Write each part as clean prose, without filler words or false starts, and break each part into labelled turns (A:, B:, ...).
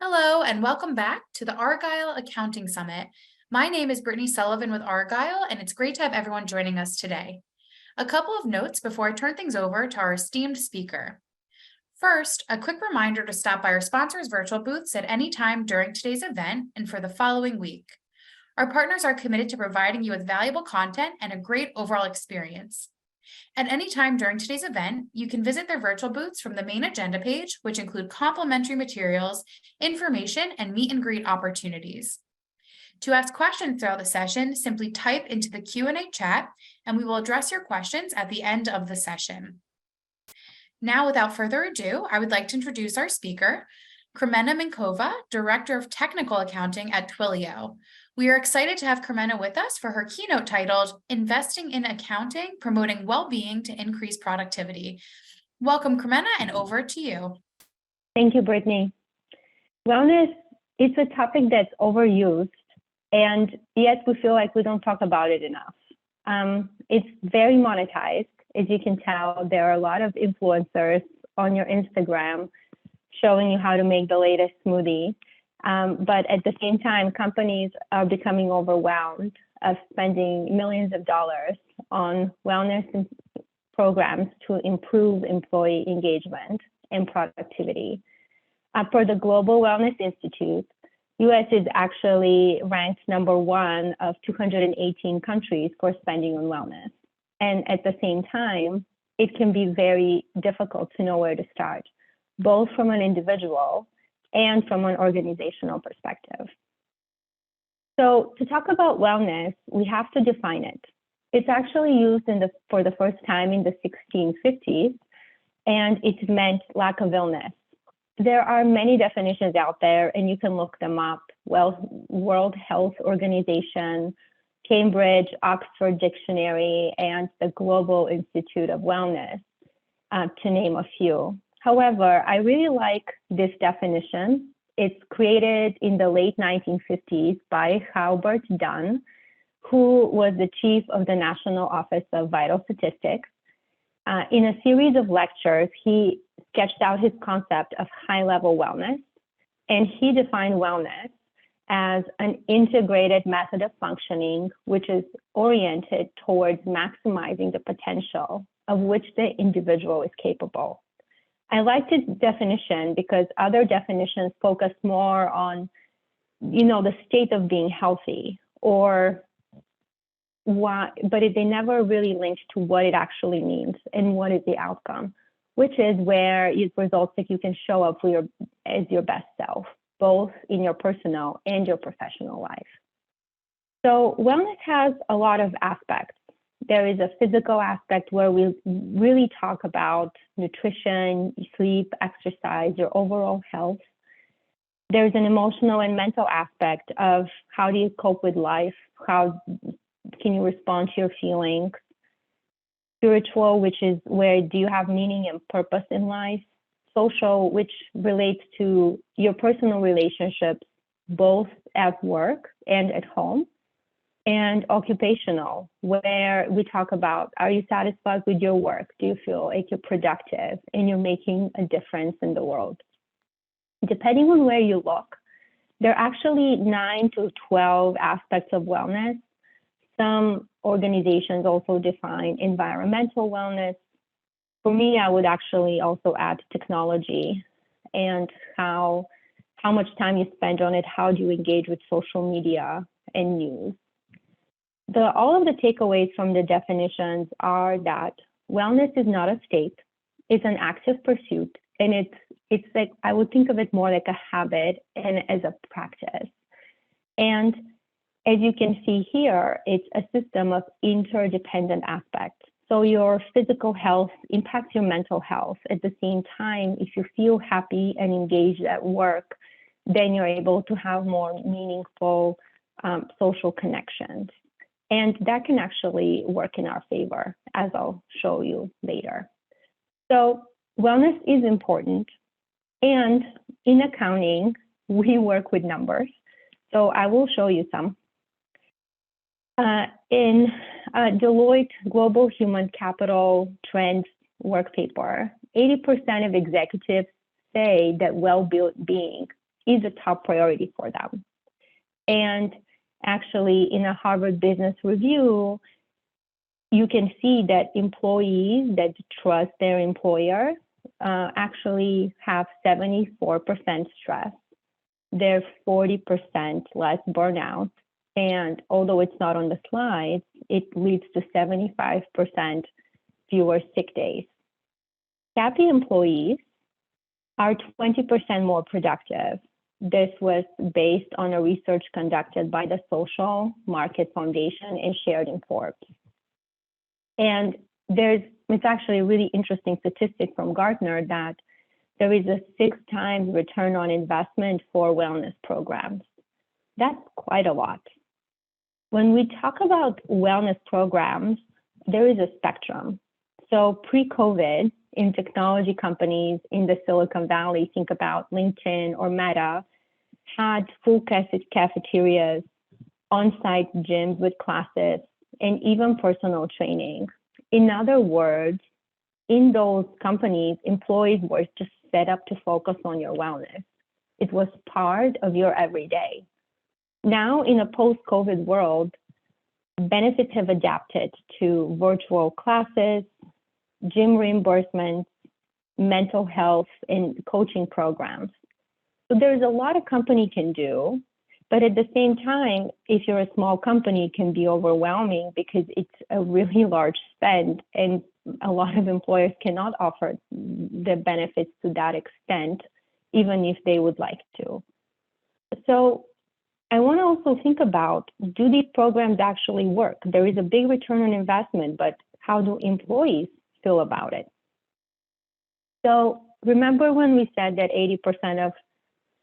A: Hello, and welcome back to the Argyle Accounting Summit. My name is Brittany Sullivan with Argyle, and it's great to have everyone joining us today. A couple of notes before I turn things over to our esteemed speaker. First, a quick reminder to stop by our sponsors' virtual booths at any time during today's event and for the following week. Our partners are committed to providing you with valuable content and a great overall experience. At any time during today's event, you can visit their virtual booths from the main agenda page, which include complimentary materials, information, and meet and greet opportunities. To ask questions throughout the session, simply type into the Q&A chat, and we will address your questions at the end of the session. Now, without further ado, I would like to introduce our speaker, Kremena Minkova, Director of Technical Accounting at Twilio. We are excited to have Kremena with us for her keynote titled, Investing in Accounting, Promoting Wellbeing to Increase Productivity. Welcome, Kremena, and over to you.
B: Thank you, Brittany. Wellness is a topic that's overused, and yet we feel like we don't talk about it enough. It's very monetized. As you can tell, there are a lot of influencers on your Instagram showing you how to make the latest smoothie. But at the same time, companies are becoming overwhelmed of spending millions of dollars on wellness programs to improve employee engagement and productivity. Per the Global Wellness Institute, U.S. is actually ranked number 1 of 218 countries for spending on wellness. And at the same time, it can be very difficult to know where to start, both from an individual and from an organizational perspective. So to talk about wellness, we have to define it. It's actually used for the first time in the 1650s, and it meant lack of illness. There are many definitions out there, and you can look them up. World Health Organization, Cambridge, Oxford Dictionary, and the Global Institute of Wellness, to name a few. However, I really like this definition. It's created in the late 1950s by Howard Dunn, who was the chief of the National Office of Vital Statistics. In a series of lectures, he sketched out his concept of high-level wellness, and he defined wellness as an integrated method of functioning, which is oriented towards maximizing the potential of which the individual is capable. I like this definition because other definitions focus more on, the state of being healthy or why, but they never really linked to what it actually means and what is the outcome, which is where it results that you can show up as your best self, both in your personal and your professional life. So wellness has a lot of aspects. There is a physical aspect where we really talk about nutrition, sleep, exercise, your overall health. There's an emotional and mental aspect of how do you cope with life? How can you respond to your feelings? Spiritual, which is where do you have meaning and purpose in life? Social, which relates to your personal relationships, both at work and at home. And occupational, where we talk about, are you satisfied with your work? Do you feel like you're productive and you're making a difference in the world? Depending on where you look, there are actually 9 to 12 aspects of wellness. Some organizations also define environmental wellness. For me, I would actually also add technology and how much time you spend on it, how do you engage with social media and news. All of the takeaways from the definitions are that wellness is not a state, it's an active pursuit, and it's like, I would think of it more like a habit and as a practice. And as you can see here, it's a system of interdependent aspects. So your physical health impacts your mental health. At the same time, if you feel happy and engaged at work, then you're able to have more meaningful social connections. And that can actually work in our favor, as I'll show you later. So wellness is important. And in accounting, we work with numbers. So I will show you some. In Deloitte Global Human Capital Trends work paper, 80% of executives say that well-being is a top priority for them. And actually, in a Harvard Business Review, you can see that employees that trust their employer actually have 74% stress. They're 40% less burnout. And although it's not on the slides, it leads to 75% fewer sick days. Happy employees are 20% more productive. This was based on a research conducted by the Social Market Foundation and shared in Forbes. And it's actually a really interesting statistic from Gartner that there is a 6 times return on investment for wellness programs. That's quite a lot. When we talk about wellness programs, there is a spectrum. So pre-COVID, in technology companies in the Silicon Valley, think about LinkedIn or Meta, had full cafeterias, on-site gyms with classes, and even personal training. In other words, in those companies, employees were just set up to focus on your wellness. It was part of your everyday. Now, in a post-COVID world, benefits have adapted to virtual classes, gym reimbursements, mental health, and coaching programs. So there's a lot a company can do, but at the same time, if you're a small company, it can be overwhelming because it's a really large spend, and a lot of employers cannot offer the benefits to that extent, even if they would like to. So I want to also think about, do these programs actually work? There is a big return on investment, but how do employees feel about it? So remember when we said that 80% of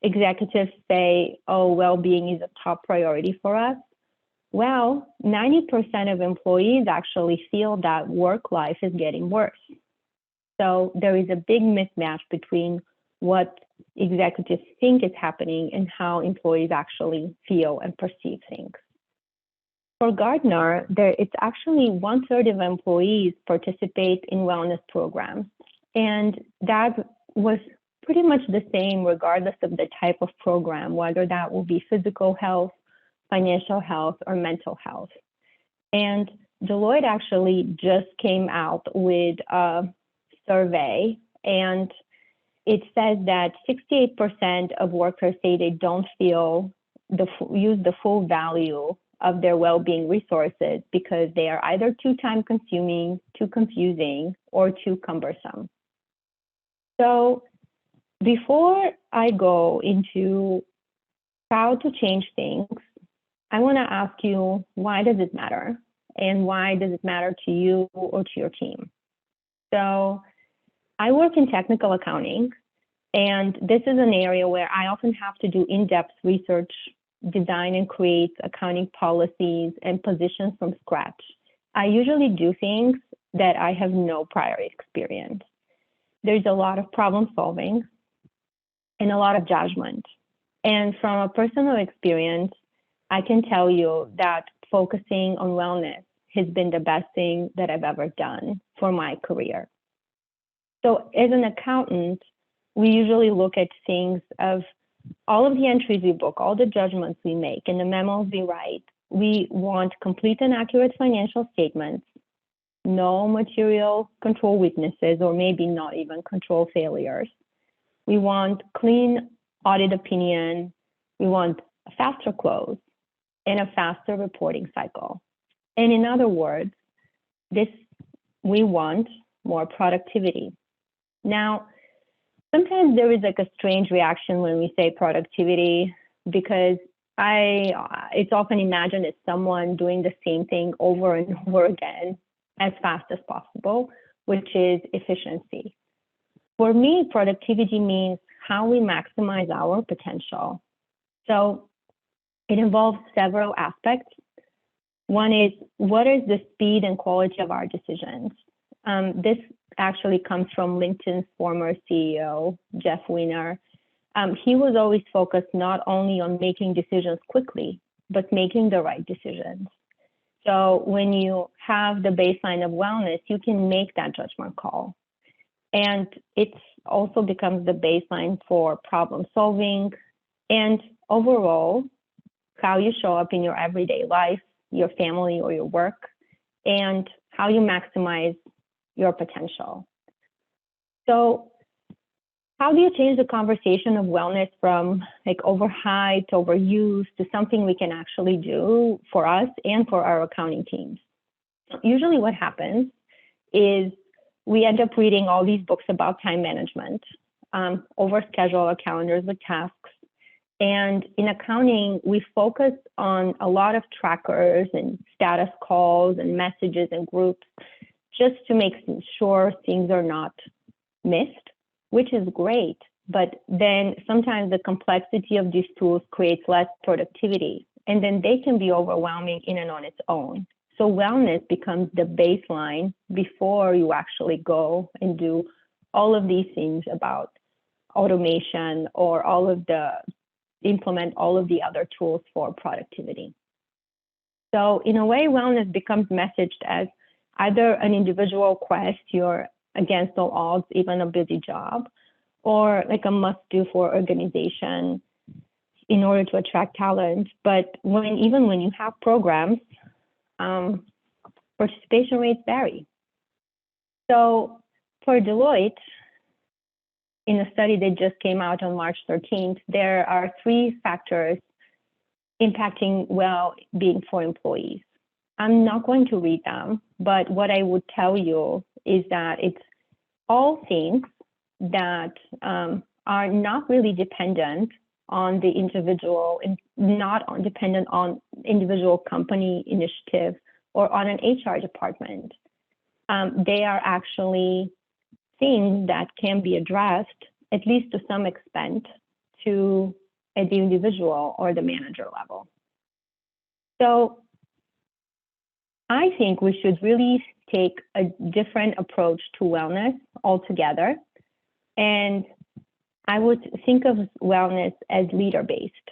B: executives say, oh, well-being is a top priority for us? Well, 90% of employees actually feel that work life is getting worse. So there is a big mismatch between what executives think is happening and how employees actually feel and perceive things. For Gartner, it's actually 1/3 of employees participate in wellness programs. And that was pretty much the same regardless of the type of program, whether that will be physical health, financial health, or mental health. And Deloitte actually just came out with a survey, and it says that 68% of workers say they don't feel use the full value of their well-being resources because they are either too time-consuming, too confusing, or too cumbersome. So before I go into how to change things, I want to ask you, why does it matter? And why does it matter to you or to your team? So I work in technical accounting, and this is an area where I often have to do in-depth research, design and create accounting policies and positions from scratch. I usually do things that I have no prior experience. There's a lot of problem solving and a lot of judgment. And from a personal experience, I can tell you that focusing on wellness has been the best thing that I've ever done for my career. So as an accountant, we usually look at things of all of the entries we book, all the judgments we make, and the memos we write. We want complete and accurate financial statements, no material control weaknesses, or maybe not even control failures. We want clean audit opinion. We want a faster close and a faster reporting cycle. And in other words, we want more productivity. Now, sometimes there is like a strange reaction when we say productivity, because it's often imagined as someone doing the same thing over and over again as fast as possible, which is efficiency. For me, productivity means how we maximize our potential. So it involves several aspects. One is, what is the speed and quality of our decisions? This actually comes from LinkedIn's former CEO, Jeff Weiner. He was always focused not only on making decisions quickly, but making the right decisions. So when you have the baseline of wellness, you can make that judgment call. And it also becomes the baseline for problem solving, and overall, how you show up in your everyday life, your family, or your work, and how you maximize your potential. So how do you change the conversation of wellness from like overhyped, overused to something we can actually do for us and for our accounting teams? Usually what happens is we end up reading all these books about time management, overschedule our calendars with tasks. And in accounting, we focus on a lot of trackers and status calls and messages and groups just to make sure things are not missed, which is great. But then sometimes the complexity of these tools creates less productivity, and then they can be overwhelming in and on its own. So wellness becomes the baseline before you actually go and do all of these things about automation or implement all of the other tools for productivity. So in a way, wellness becomes messaged as either an individual quest, you're against all odds, even a busy job, or like a must-do for organization in order to attract talent. But even when you have programs, participation rates vary. So for Deloitte, in a study that just came out on March 13th, there are 3 factors impacting well-being for employees. I'm not going to read them, but what I would tell you is that it's all things that are not really dependent on the individual and not dependent on individual company initiative or on an HR department. They are actually things that can be addressed, at least to some extent, at the individual or the manager level. So I think we should really take a different approach to wellness altogether. And I would think of wellness as leader-based.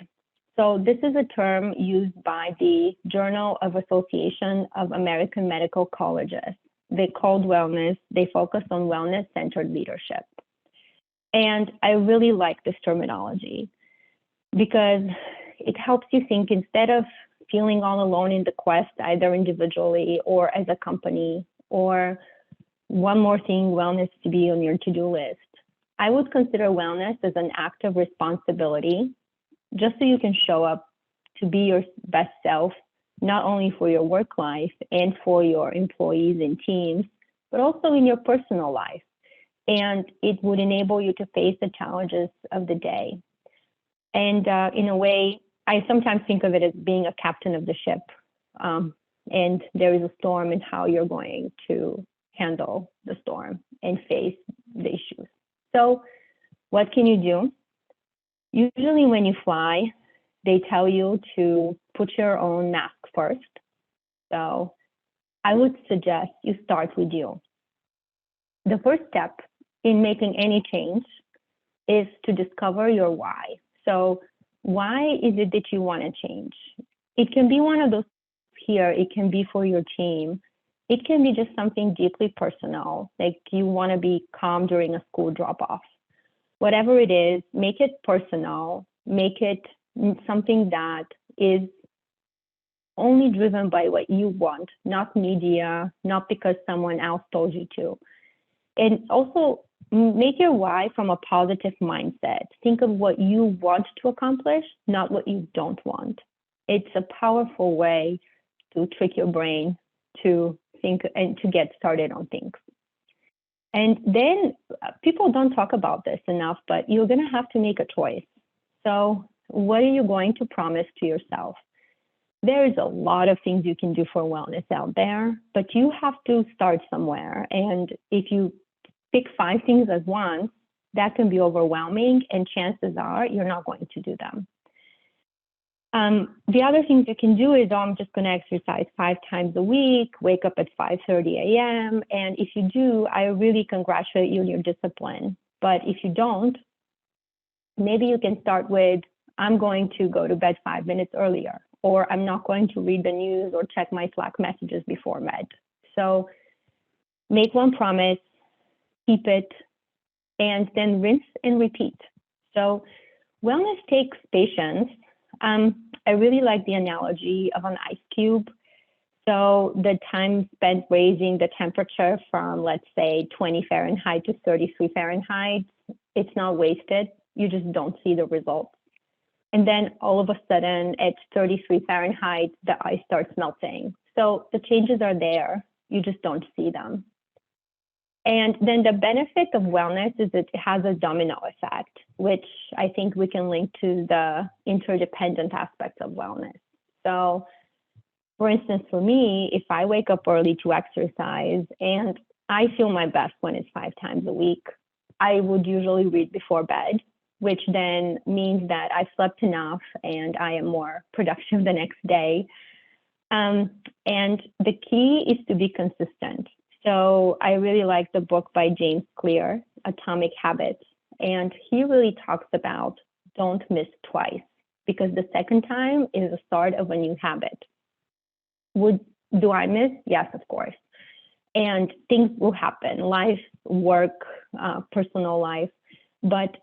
B: So this is a term used by the Journal of Association of American Medical Colleges. They called wellness, they focus on wellness-centered leadership. And I really like this terminology because it helps you think instead of feeling all alone in the quest, either individually or as a company, or one more thing, wellness to be on your to-do list. I would consider wellness as an act of responsibility, just so you can show up to be your best self, not only for your work life and for your employees and teams, but also in your personal life. And it would enable you to face the challenges of the day. And in a way, I sometimes think of it as being a captain of the ship. And there is a storm, and how you're going to handle the storm and face the issues. So what can you do? Usually when you fly, they tell you to put your own mask first. So I would suggest you start with you. The first step in making any change is to discover your why. So why is it that you want to change? It can be one of those here. It can be for your team. It can be just something deeply personal, like you want to be calm during a school drop-off. Whatever it is, make it personal, make it something that is only driven by what you want, not media, not because someone else told you to. And also make your why from a positive mindset. Think of what you want to accomplish, not what you don't want. It's a powerful way to trick your brain to think and to get started on things. And then people don't talk about this enough, but you're going to have to make a choice. So what are you going to promise to yourself? There is a lot of things you can do for wellness out there, but you have to start somewhere. And if you pick 5 things at once, that can be overwhelming, and chances are you're not going to do them. The other things you can do is, I'm just going to exercise 5 times a week, wake up at 5:30 a.m. And if you do, I really congratulate you on your discipline. But if you don't, maybe you can start with, I'm going to go to bed 5 minutes earlier, or I'm not going to read the news or check my Slack messages before bed. So make one promise, keep it, and then rinse and repeat. So Wellness takes patience. I really like the analogy of an ice cube. So the time spent raising the temperature from, let's say, 20 Fahrenheit to 33 Fahrenheit, it's not wasted. You just don't see the results. And then all of a sudden at 33 Fahrenheit, the ice starts melting. So the changes are there. You just don't see them. And then the benefit of wellness is it has a domino effect, which I think we can link to the interdependent aspects of wellness. So for instance, for me, if I wake up early to exercise and I feel my best when it's 5 times a week, I would usually read before bed, which then means that I slept enough and I am more productive the next day. And the key is to be consistent. So I really like the book by James Clear, Atomic Habits. And he really talks about don't miss twice, because the second time is the start of a new habit. Do I miss? Yes, of course. And things will happen, life, work, personal life. But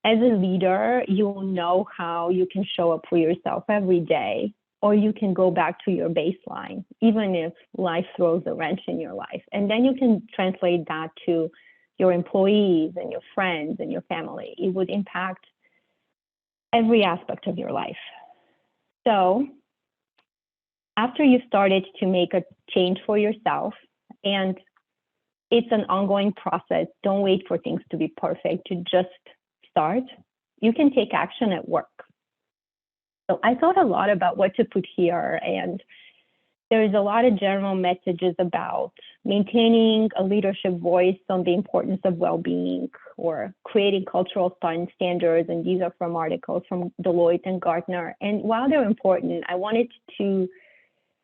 B: as a leader, you'll know how you can show up for yourself every day, or you can go back to your baseline, even if life throws a wrench in your life. And then you can translate that to your employees and your friends and your family. It would impact every aspect of your life. So after you started to make a change for yourself, and it's an ongoing process, don't wait for things to be perfect, to just start, you can take action at work. So I thought a lot about what to put here, and there's a lot of general messages about maintaining a leadership voice on the importance of well-being, or creating cultural standards, and these are from articles from Deloitte and Gartner. And while they're important, I wanted to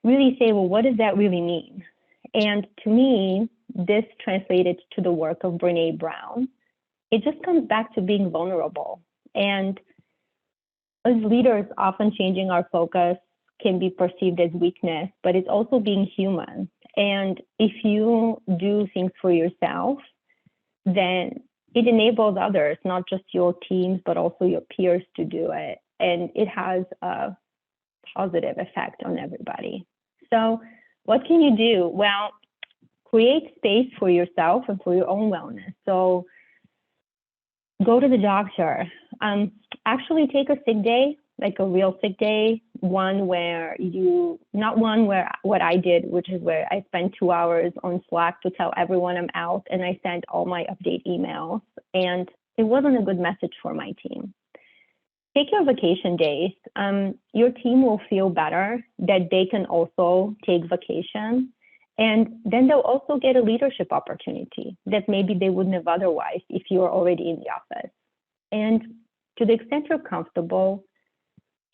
B: really say, well, what does that really mean? And to me, this translated to the work of Brene Brown. It just comes back to being vulnerable. And as leaders, often changing our focus can be perceived as weakness, but it's also being human. And if you do things for yourself, then it enables others, not just your teams, but also your peers to do it. And it has a positive effect on everybody. So what can you do? Well, create space for yourself and for your own wellness. So go to the doctor. Actually take a sick day, like a real sick day, one where not one where what I did, which is where I spent 2 hours on Slack to tell everyone I'm out, and I sent all my update emails, and it wasn't a good message for my team. Take your vacation days. Your team will feel better that they can also take vacation. And then they'll also get a leadership opportunity that maybe they wouldn't have otherwise if you were already in the office. And to the extent you're comfortable,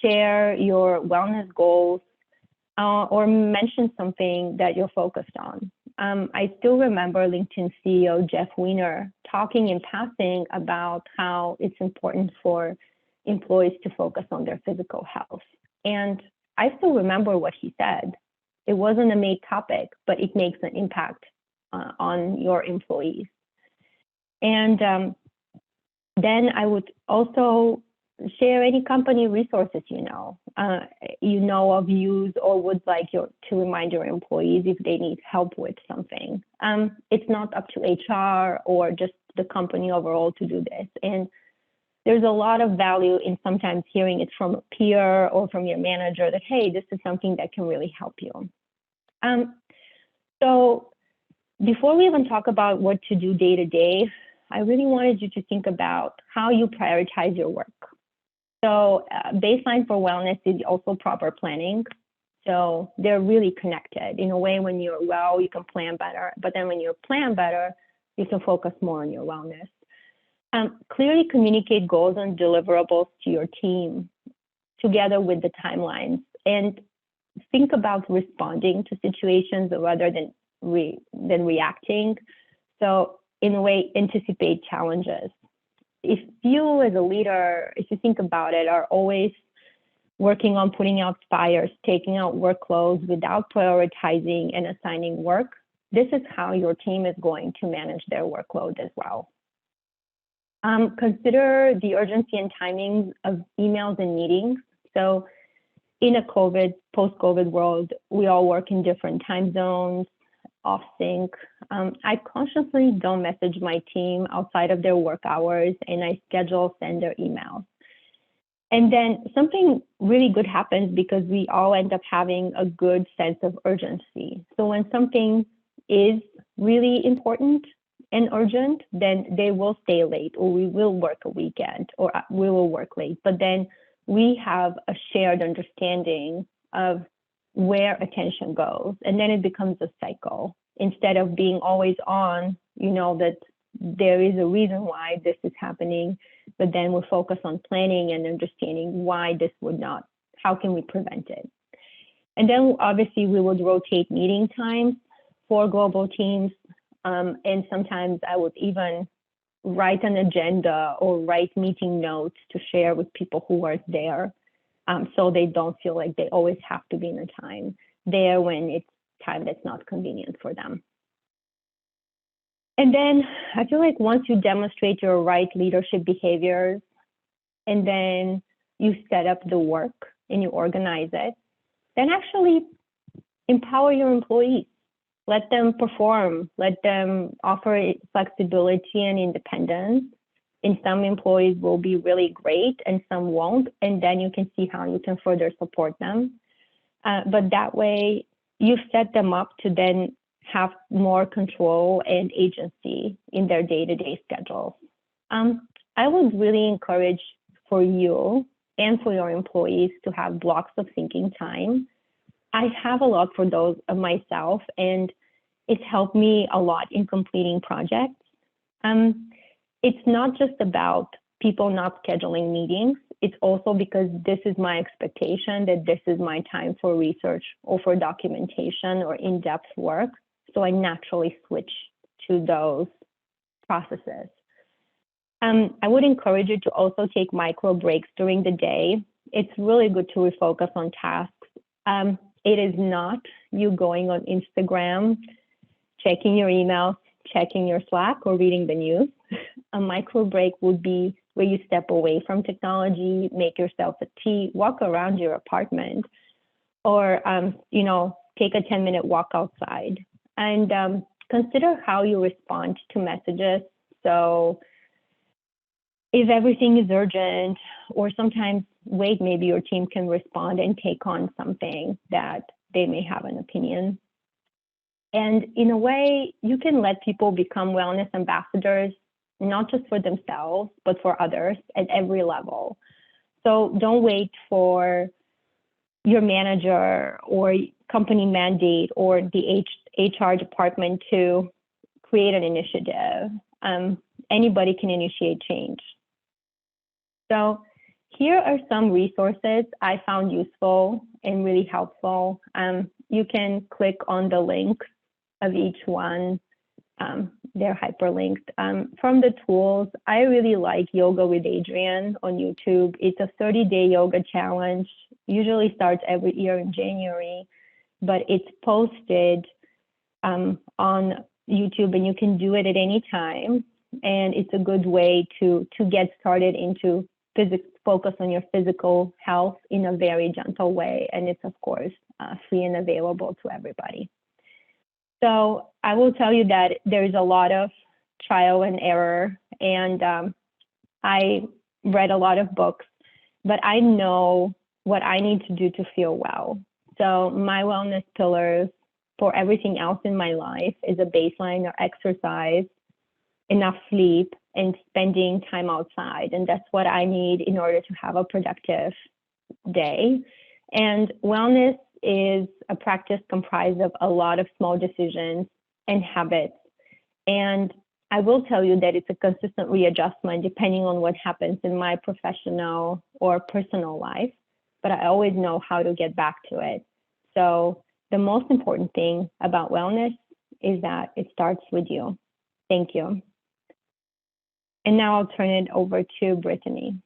B: share your wellness goals or mention something that you're focused on. I still remember LinkedIn CEO Jeff Weiner talking in passing about how it's important for employees to focus on their physical health. And I still remember what he said. It wasn't a made topic, but it makes an impact on your employees. And then I would also share any company resources you know of, use, or would like to remind your employees if they need help with something. It's not up to HR or just the company overall to do this. And there's a lot of value in sometimes hearing it from a peer or from your manager that, hey, this is something that can really help you. So before we even talk about what to do day to day, I really wanted you to think about how you prioritize your work. So baseline for wellness is also proper planning. So they're really connected. In a way, when you're well, you can plan better. But then when you plan better, you can focus more on your wellness. Clearly communicate goals and deliverables to your team together with the timelines. And think about responding to situations rather than reacting. So in a way, anticipate challenges. If you as a leader, if you think about it, are always working on putting out fires, taking out workloads without prioritizing and assigning work, this is how your team is going to manage their workload as well. Consider the urgency and timing of emails and meetings. So in a post-COVID world, we all work in different time zones, off sync. I consciously don't message my team outside of their work hours, and I send their emails. And then something really good happens because we all end up having a good sense of urgency. So when something is really important and urgent, then they will stay late, or we will work a weekend, or we will work late. But then we have a shared understanding of where attention goes, and then it becomes a cycle. Instead of being always on, you know that there is a reason why this is happening, but then we focus on planning and understanding why this would not, how can we prevent it? And then obviously we would rotate meeting times for global teams. And sometimes I would even write an agenda or write meeting notes to share with people who are there, so they don't feel like they always have to be in a time there when it's time that's not convenient for them. And then I feel like once you demonstrate your right leadership behaviors, and then you set up the work and you organize it, then actually empower your employees. Let them perform, let them offer flexibility and independence. And some employees will be really great and some won't. And then you can see how you can further support them. But that way you set them up to then have more control and agency in their day-to-day schedules. I would really encourage for you and for your employees to have blocks of thinking time. I have a lot for those of myself, and it's helped me a lot in completing projects. It's not just about people not scheduling meetings. It's also because this is my expectation that this is my time for research or for documentation or in-depth work. So I naturally switch to those processes. I would encourage you to also take micro breaks during the day. It's really good to refocus on tasks. It is not you going on Instagram, checking your emails, checking your Slack, or reading the news. A micro break would be where you step away from technology, make yourself a tea, walk around your apartment, or take a 10-minute walk outside. And consider how you respond to messages. So if everything is urgent, or sometimes wait, maybe your team can respond and take on something that they may have an opinion. And in a way, you can let people become wellness ambassadors, not just for themselves, but for others at every level. So don't wait for your manager or company mandate or the HR department to create an initiative. Anybody can initiate change. So here are some resources I found useful and really helpful. You can click on the link of each one. They're hyperlinked. From the tools, I really like Yoga with Adriene on YouTube. It's a 30-day yoga challenge, usually starts every year in January, but it's posted on YouTube, and you can do it at any time. And it's a good way to get started into focus on your physical health in a very gentle way. And it's, of course, free and available to everybody. So I will tell you that there is a lot of trial and error, and I read a lot of books, but I know what I need to do to feel well. So my wellness pillars for everything else in my life is a baseline of exercise, enough sleep, and spending time outside. And that's what I need in order to have a productive day. And wellness is a practice comprised of a lot of small decisions and habits. And I will tell you that it's a consistent readjustment depending on what happens in my professional or personal life, but I always know how to get back to it. So the most important thing about wellness is that it starts with you. Thank you. And now I'll turn it over to Brittany.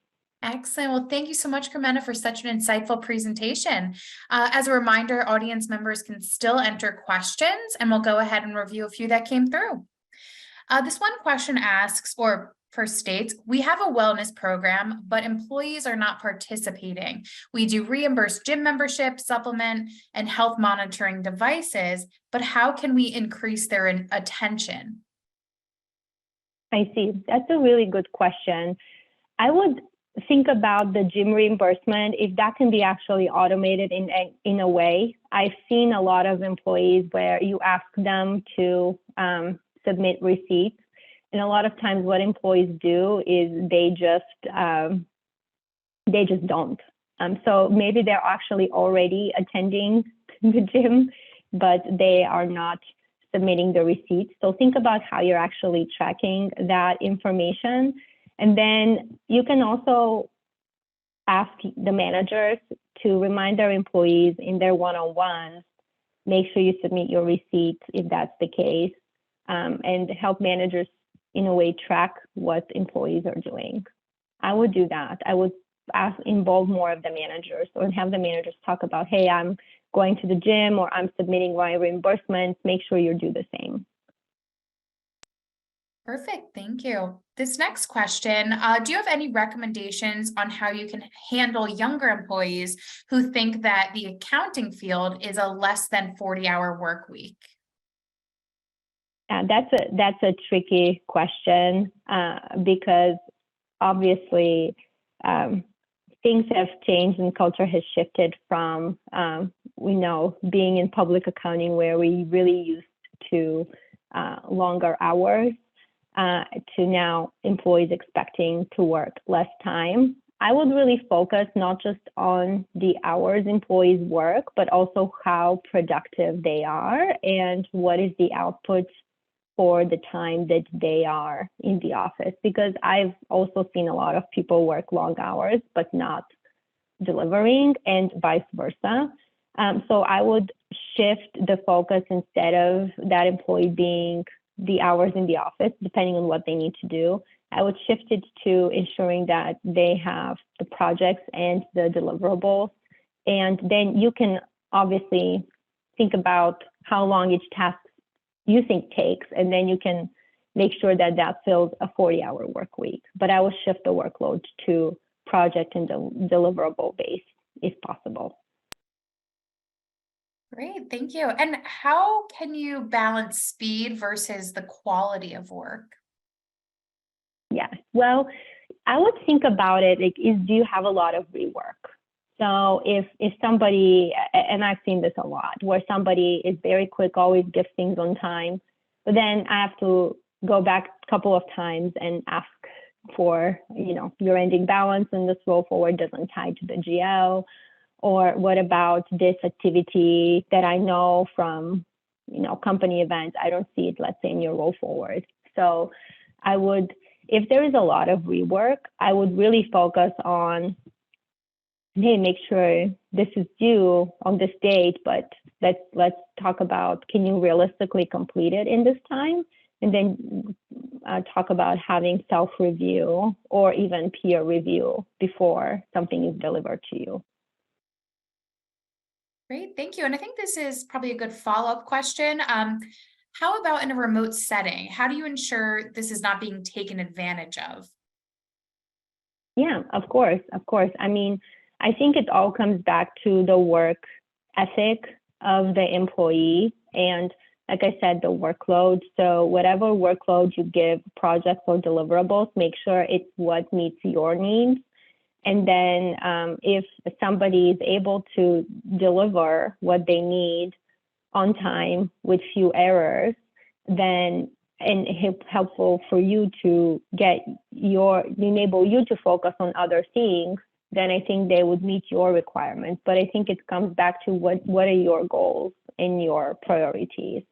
A: Excellent. Well, thank you so much, Carmena, for such an insightful presentation. As a reminder, audience members can still enter questions, and we'll go ahead and review a few that came through. This one question asks, or states, we have a wellness program, but employees are not participating. We do reimburse gym membership, supplement, and health monitoring devices, but how can we increase their attention?
B: I see. That's a really good question. I would think about the gym reimbursement, if that can be actually automated in a way. I've seen a lot of employees where you ask them to submit receipts, and a lot of times what employees do is they just don't. So maybe they're actually already attending the gym, but they are not submitting the receipts. So think about how you're actually tracking that information. And then you can also ask the managers to remind their employees in their one-on-ones, make sure you submit your receipts if that's the case, and help managers in a way track what employees are doing. I would do that. I would involve more of the managers, or have the managers talk about, hey, I'm going to the gym or I'm submitting my reimbursements, make sure you do the same.
A: Perfect, thank you. This next question, do you have any recommendations on how you can handle younger employees who think that the accounting field is a less than 40-hour work week?
B: That's a tricky question because obviously things have changed and culture has shifted from we know being in public accounting where we really used to longer hours to now employees expecting to work less time. I would really focus not just on the hours employees work, but also how productive they are and what is the output for the time that they are in the office. Because I've also seen a lot of people work long hours, but not delivering, and vice versa. So I would shift the focus, instead of that employee being the hours in the office, depending on what they need to do, I would shift it to ensuring that they have the projects and the deliverables. And then you can obviously think about how long each task you think takes, and then you can make sure that that fills a 40-hour work week. But I will shift the workload to project and deliverable based if possible.
A: Great, thank you. And how can you balance speed versus the quality of work?
B: Yeah, well, I would think about it like, do you have a lot of rework? So if somebody, and I've seen this a lot, where somebody is very quick, always gives things on time, but then I have to go back a couple of times and ask for, your ending balance, and this roll forward doesn't tie to the GL. Or what about this activity that I know from, company events, I don't see it, let's say, in your roll forward. So I would, if there is a lot of rework, I would really focus on, hey, make sure this is due on this date, but let's talk about, can you realistically complete it in this time? And then talk about having self-review or even peer review before something is delivered to you.
A: Great, thank you. And I think this is probably a good follow-up question. How about in a remote setting? How do you ensure this is not being taken advantage of?
B: Yeah, of course. I mean, I think it all comes back to the work ethic of the employee and, like I said, the workload. So whatever workload you give projects or deliverables, make sure it's what meets your needs. And then if somebody is able to deliver what they need on time with few errors, then and helpful for you to enable you to focus on other things, then I think they would meet your requirements. But I think it comes back to what are your goals and your priorities.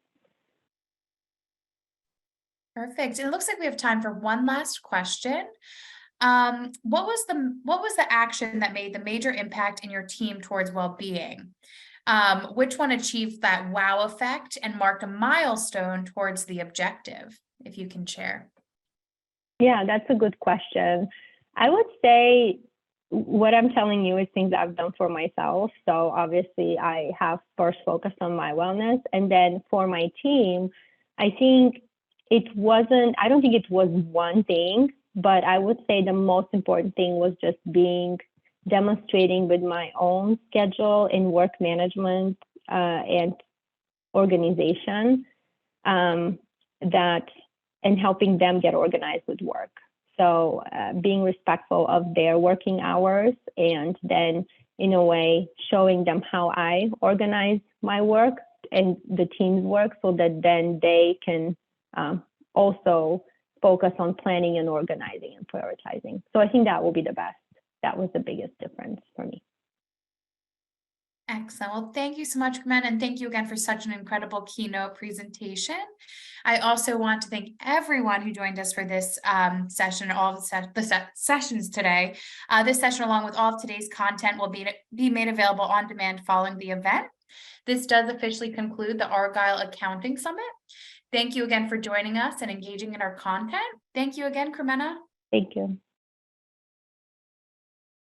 A: Perfect. And it looks like we have time for one last question. What was the action that made the major impact in your team towards well-being? Which one achieved that wow effect and marked a milestone towards the objective, if you can share?
B: Yeah, that's a good question. I would say what I'm telling you is things I've done for myself. So obviously I have first focused on my wellness, and then for my team, I don't think it was one thing. But I would say the most important thing was just demonstrating with my own schedule in work management and organization that and helping them get organized with work. So being respectful of their working hours and then in a way showing them how I organize my work and the team's work so that then they can also focus on planning and organizing and prioritizing. So I think that will be the best. That was the biggest difference for me.
A: Excellent. Well, thank you so much, Carmen, and thank you again for such an incredible keynote presentation. I also want to thank everyone who joined us for this session, all of the sessions today. This session, along with all of today's content, will be made available on demand following the event. This does officially conclude the Argyle Accounting Summit. Thank you again for joining us and engaging in our content. Thank you again, Carmena.
B: Thank you.